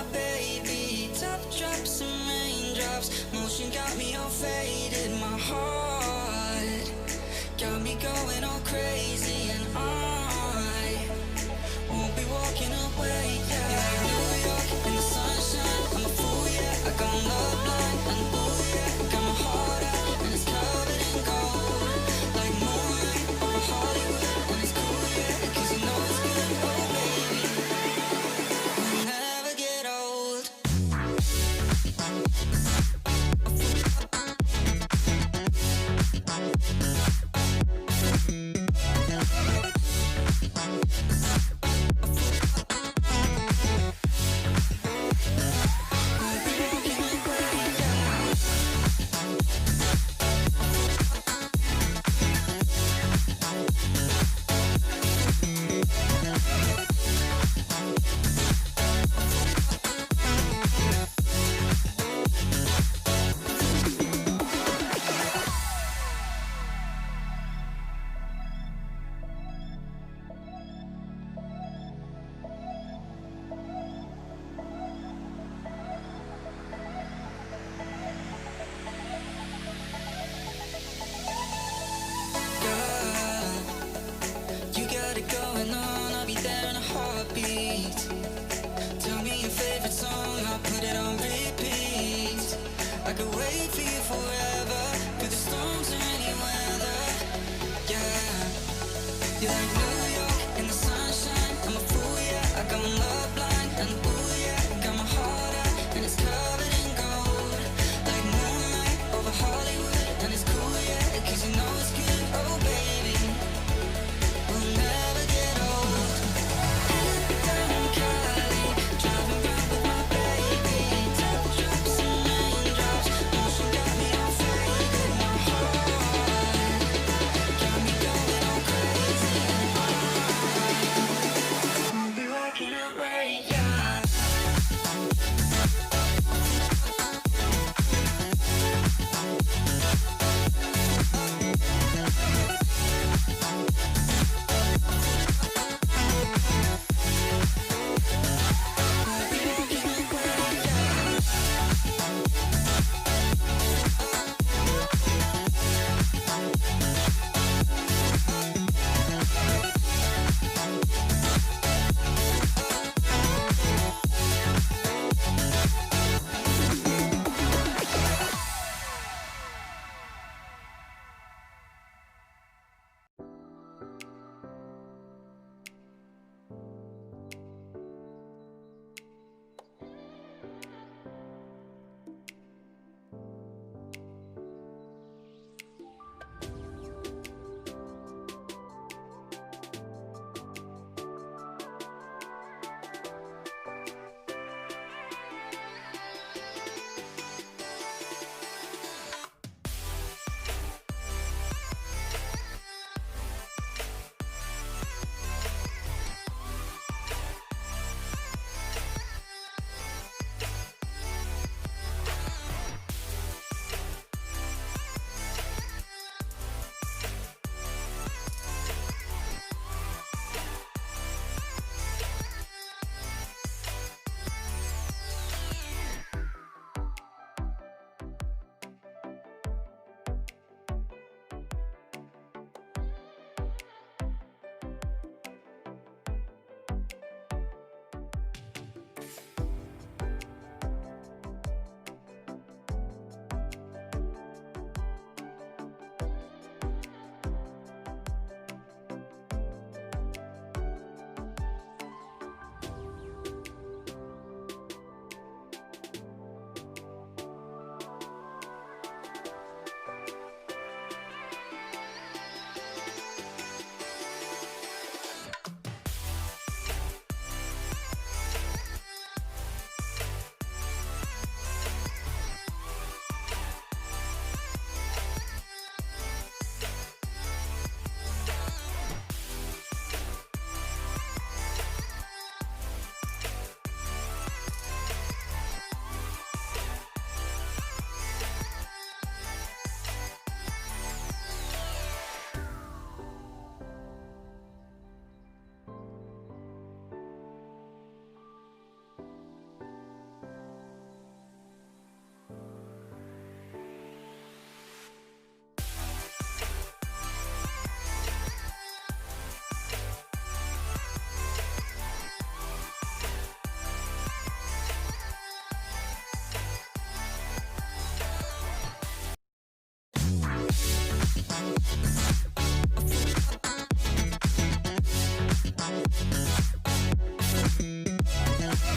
my baby. Top drops and raindrops, motion got me all faded. My heart got me going all crazy, and I won't be walking away. Yeah, New York in the sunshine, I'm a fool, yeah. I got love blind and ooh, yeah. Got my heart out and it's covered in gold, like moonlight over Hollywood, and it's cool, yeah, 'cause you know it's good, oh baby. We'll never get old.